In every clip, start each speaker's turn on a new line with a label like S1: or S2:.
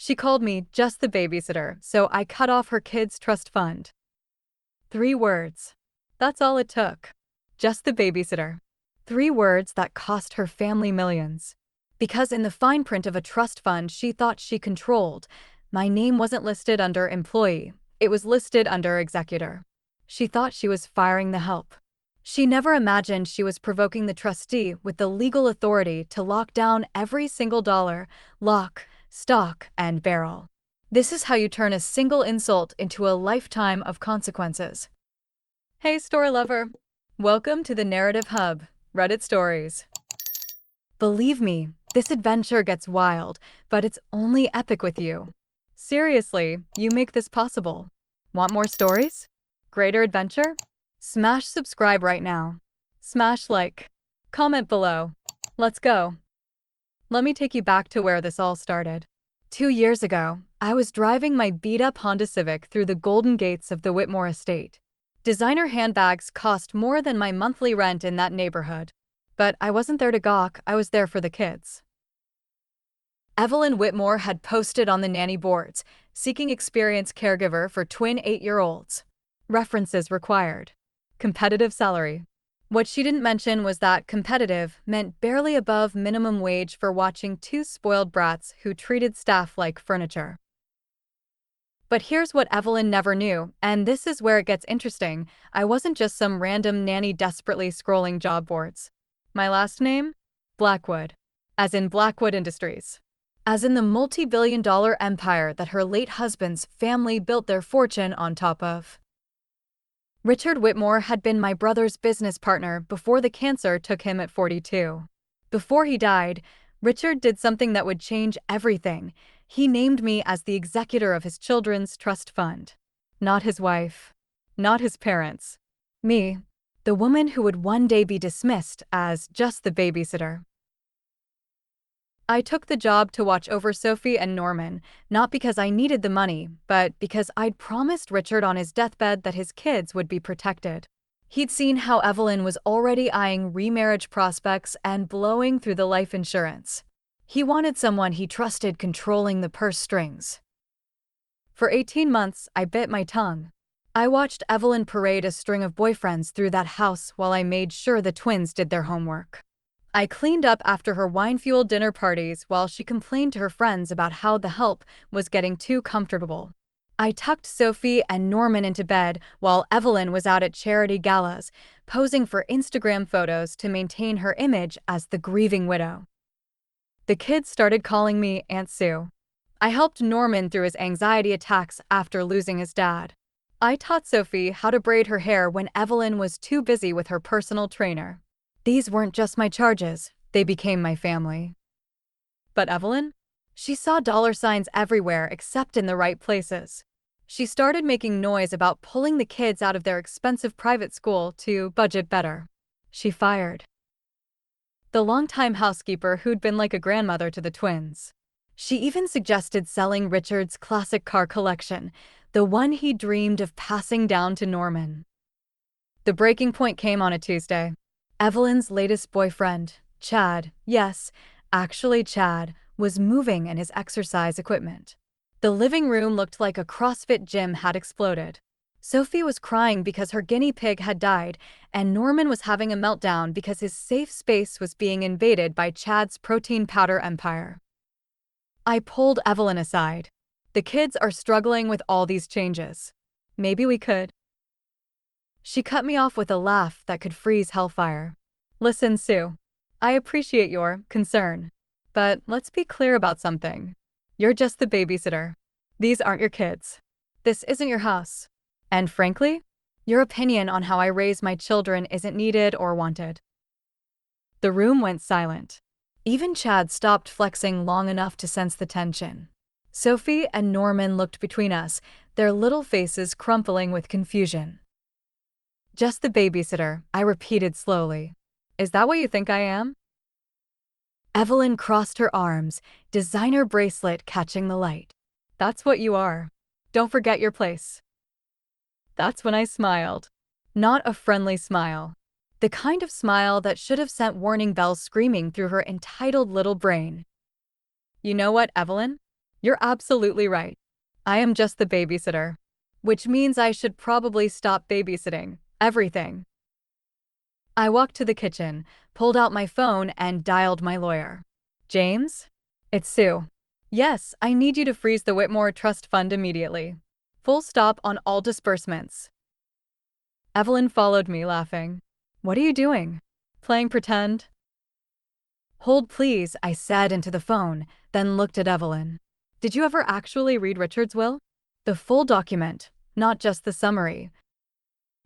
S1: She called me just the babysitter, so I cut off her kids' trust fund. 3 words. That's all it took. Just the babysitter. 3 words that cost her family millions. Because in the fine print of a trust fund she thought she controlled, my name wasn't listed under employee, it was listed under executor. She thought she was firing the help. She never imagined she was provoking the trustee with the legal authority to lock down every single dollar, lock, stock, and barrel. This is how you turn a single insult into a lifetime of consequences. Hey, story lover! Welcome to the Narrative Hub, Reddit Stories. Believe me, this adventure gets wild, but it's only epic with you. Seriously, you make this possible. Want more stories? Greater adventure? Smash subscribe right now. Smash like. Comment below. Let's go. Let me take you back to where this all started. 2 years ago, I was driving my beat-up Honda Civic through the golden gates of the Whitmore estate. Designer handbags cost more than my monthly rent in that neighborhood. But I wasn't there to gawk, I was there for the kids. Evelyn Whitmore had posted on the nanny boards, seeking experienced caregiver for twin 8-year-olds. References required. Competitive salary. What she didn't mention was that competitive meant barely above minimum wage for watching two spoiled brats who treated staff like furniture. But here's what Evelyn never knew, and this is where it gets interesting. I wasn't just some random nanny desperately scrolling job boards. My last name? Blackwood. As in Blackwood Industries. As in the multi-billion-dollar empire that her late husband's family built their fortune on top of. Richard Whitmore had been my brother's business partner before the cancer took him at 42. Before he died, Richard did something that would change everything. He named me as the executor of his children's trust fund. Not his wife. Not his parents. Me. The woman who would one day be dismissed as just the babysitter. I took the job to watch over Sophie and Norman, not because I needed the money, but because I'd promised Richard on his deathbed that his kids would be protected. He'd seen how Evelyn was already eyeing remarriage prospects and blowing through the life insurance. He wanted someone he trusted controlling the purse strings. For 18 months, I bit my tongue. I watched Evelyn parade a string of boyfriends through that house while I made sure the twins did their homework. I cleaned up after her wine-fueled dinner parties while she complained to her friends about how the help was getting too comfortable. I tucked Sophie and Norman into bed while Evelyn was out at charity galas, posing for Instagram photos to maintain her image as the grieving widow. The kids started calling me Aunt Sue. I helped Norman through his anxiety attacks after losing his dad. I taught Sophie how to braid her hair when Evelyn was too busy with her personal trainer. These weren't just my charges, they became my family. But Evelyn? She saw dollar signs everywhere except in the right places. She started making noise about pulling the kids out of their expensive private school to budget better. She fired the longtime housekeeper who'd been like a grandmother to the twins. She even suggested selling Richard's classic car collection, the one he dreamed of passing down to Norman. The breaking point came on a Tuesday. Evelyn's latest boyfriend, Chad, yes, actually Chad, was moving in his exercise equipment. The living room looked like a CrossFit gym had exploded. Sophie was crying because her guinea pig had died, and Norman was having a meltdown because his safe space was being invaded by Chad's protein powder empire. I pulled Evelyn aside. The kids are struggling with all these changes. Maybe we could. She cut me off with a laugh that could freeze hellfire. Listen, Sue. I appreciate your concern. But let's be clear about something. You're just the babysitter. These aren't your kids. This isn't your house. And frankly, your opinion on how I raise my children isn't needed or wanted. The room went silent. Even Chad stopped flexing long enough to sense the tension. Sophie and Norman looked between us, their little faces crumpling with confusion. Just the babysitter, I repeated slowly. Is that what you think I am? Evelyn crossed her arms, designer bracelet catching the light. That's what you are. Don't forget your place. That's when I smiled. Not a friendly smile. The kind of smile that should have sent warning bells screaming through her entitled little brain. You know what, Evelyn? You're absolutely right. I am just the babysitter. Which means I should probably stop babysitting everything. I walked to the kitchen, pulled out my phone, and dialed my lawyer. James? It's Sue. Yes, I need you to freeze the Whitmore Trust Fund immediately. Full stop on all disbursements. Evelyn followed me, laughing. What are you doing? Playing pretend? Hold please, I said into the phone, then looked at Evelyn. Did you ever actually read Richard's will? The full document, not just the summary.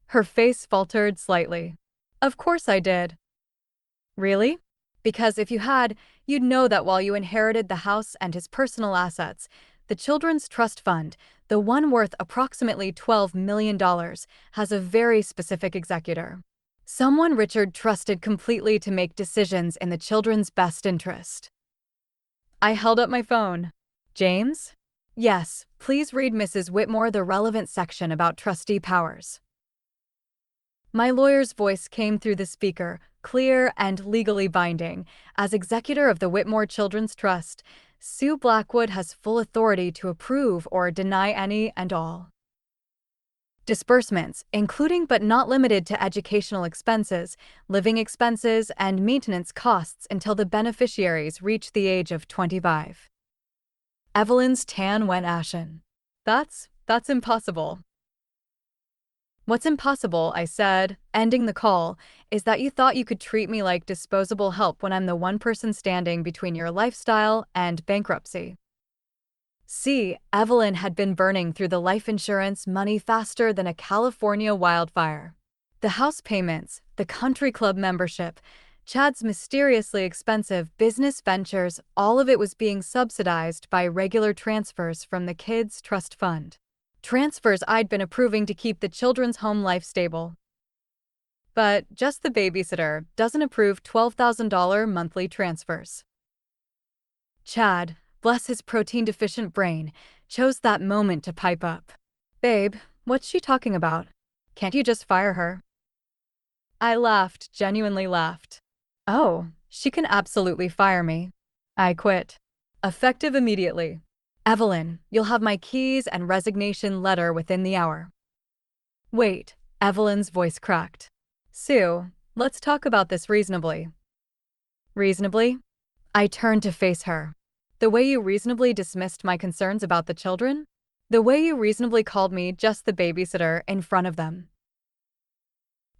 S1: Her face faltered slightly. Of course I did. Really? Because if you had, you'd know that while you inherited the house and his personal assets, the Children's Trust Fund, the one worth approximately $12 million, has a very specific executor. Someone Richard trusted completely to make decisions in the children's best interest. I held up my phone. James? Yes, please read Mrs. Whitmore the relevant section about trustee powers. My lawyer's voice came through the speaker, clear and legally binding. As executor of the Whitmore Children's Trust, Sue Blackwood has full authority to approve or deny any and all disbursements, including but not limited to educational expenses, living expenses, and maintenance costs until the beneficiaries reach the age of 25. Evelyn's tan went ashen. That's impossible. What's impossible, I said, ending the call, is that you thought you could treat me like disposable help when I'm the one person standing between your lifestyle and bankruptcy. See, Evelyn had been burning through the life insurance money faster than a California wildfire. The house payments, the country club membership, Chad's mysteriously expensive business ventures, all of it was being subsidized by regular transfers from the kids' trust fund. Transfers I'd been approving to keep the children's home life stable. But just the babysitter doesn't approve $12,000 monthly transfers. Chad, bless his protein-deficient brain, chose that moment to pipe up. Babe, what's she talking about? Can't you just fire her? I laughed, genuinely laughed. Oh, she can absolutely fire me. I quit. Effective immediately. Evelyn, you'll have my keys and resignation letter within the hour. Wait, Evelyn's voice cracked. Sue, let's talk about this reasonably. Reasonably? I turned to face her. The way you reasonably dismissed my concerns about the children? The way you reasonably called me just the babysitter in front of them.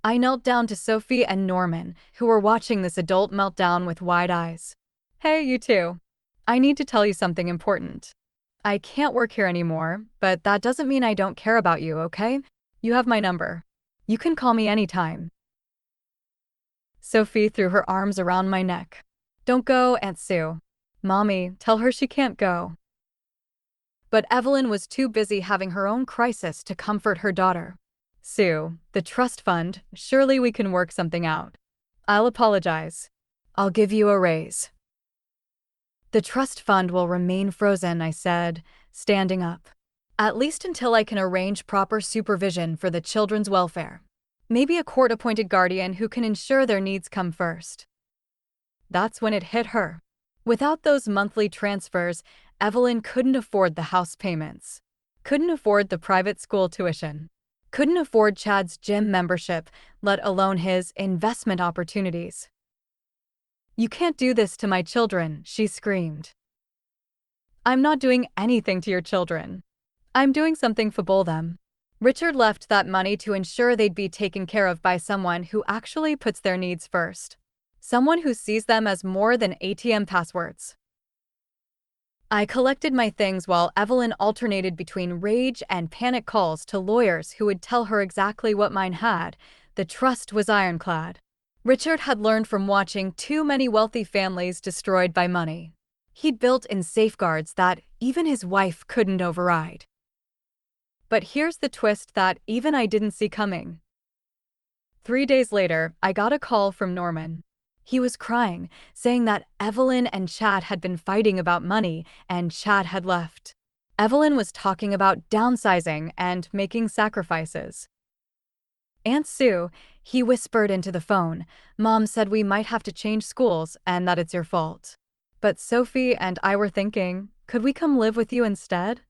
S1: I knelt down to Sophie and Norman, who were watching this adult meltdown with wide eyes. Hey, you two. I need to tell you something important. I can't work here anymore, but that doesn't mean I don't care about you, okay? You have my number. You can call me anytime. Sophie threw her arms around my neck. Don't go, Aunt Sue. Mommy, tell her she can't go. But Evelyn was too busy having her own crisis to comfort her daughter. Sue, the trust fund, surely we can work something out. I'll apologize. I'll give you a raise. The trust fund will remain frozen, I said, standing up. At least until I can arrange proper supervision for the children's welfare. Maybe a court-appointed guardian who can ensure their needs come first. That's when it hit her. Without those monthly transfers, Evelyn couldn't afford the house payments. Couldn't afford the private school tuition. Couldn't afford Chad's gym membership, let alone his investment opportunities. You can't do this to my children, she screamed. I'm not doing anything to your children. I'm doing something for them. Richard left that money to ensure they'd be taken care of by someone who actually puts their needs first. Someone who sees them as more than ATM passwords. I collected my things while Evelyn alternated between rage and panic calls to lawyers who would tell her exactly what mine had. The trust was ironclad. Richard had learned from watching too many wealthy families destroyed by money. He'd built in safeguards that even his wife couldn't override. But here's the twist that even I didn't see coming. 3 days later, I got a call from Norman. He was crying, saying that Evelyn and Chad had been fighting about money and Chad had left. Evelyn was talking about downsizing and making sacrifices. Aunt Sue, he whispered into the phone, Mom said we might have to change schools and that it's your fault. But Sophie and I were thinking, Could we come live with you instead?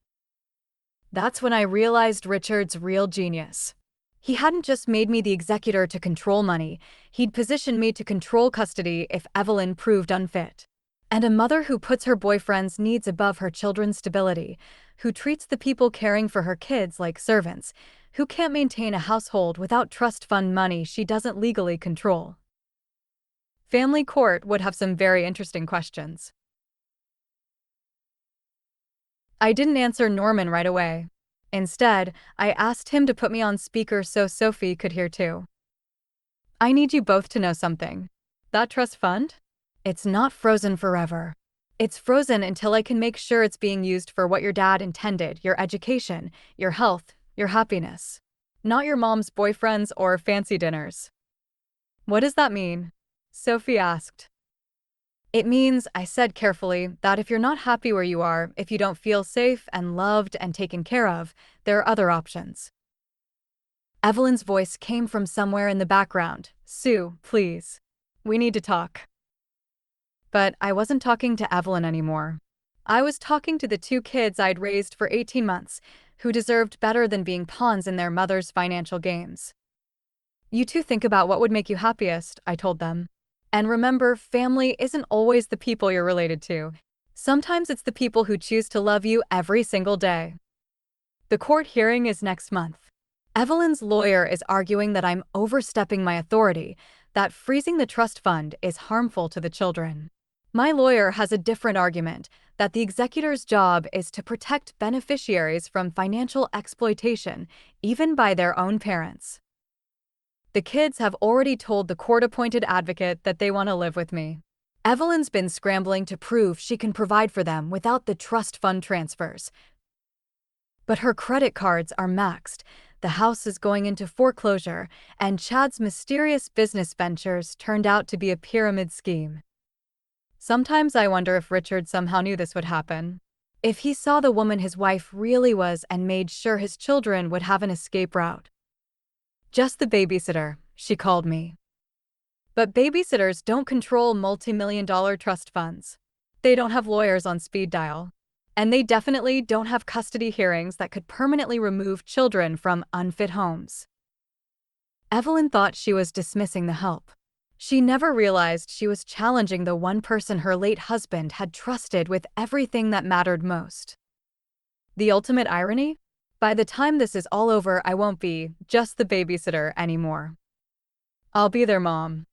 S1: That's when I realized Richard's real genius. He hadn't just made me the executor to control money, he'd positioned me to control custody if Evelyn proved unfit. And a mother who puts her boyfriend's needs above her children's stability, who treats the people caring for her kids like servants, who can't maintain a household without trust fund money she doesn't legally control. Family court would have some very interesting questions. I didn't answer Norman right away. Instead, I asked him to put me on speaker so Sophie could hear too. I need you both to know something. That trust fund? It's not frozen forever. It's frozen until I can make sure it's being used for what your dad intended, your education, your health, your happiness. Not your mom's boyfriends or fancy dinners. What does that mean? Sophie asked. It means, I said carefully, that if you're not happy where you are, if you don't feel safe and loved and taken care of, there are other options. Evelyn's voice came from somewhere in the background. Sue, please. We need to talk. But I wasn't talking to Evelyn anymore. I was talking to the two kids I'd raised for 18 months, who deserved better than being pawns in their mother's financial games. You two think about what would make you happiest, I told them. And remember, family isn't always the people you're related to. Sometimes it's the people who choose to love you every single day. The court hearing is next month. Evelyn's lawyer is arguing that I'm overstepping my authority, that freezing the trust fund is harmful to the children. My lawyer has a different argument, that the executor's job is to protect beneficiaries from financial exploitation, even by their own parents. The kids have already told the court-appointed advocate that they want to live with me. Evelyn's been scrambling to prove she can provide for them without the trust fund transfers. But her credit cards are maxed, the house is going into foreclosure, and Chad's mysterious business ventures turned out to be a pyramid scheme. Sometimes I wonder if Richard somehow knew this would happen. If he saw the woman his wife really was and made sure his children would have an escape route. Just the babysitter, she called me. But babysitters don't control multi-million-dollar trust funds. They don't have lawyers on speed dial. And they definitely don't have custody hearings that could permanently remove children from unfit homes. Evelyn thought she was dismissing the help. She never realized she was challenging the one person her late husband had trusted with everything that mattered most. The ultimate irony? By the time this is all over, I won't be just the babysitter anymore. I'll be their mom.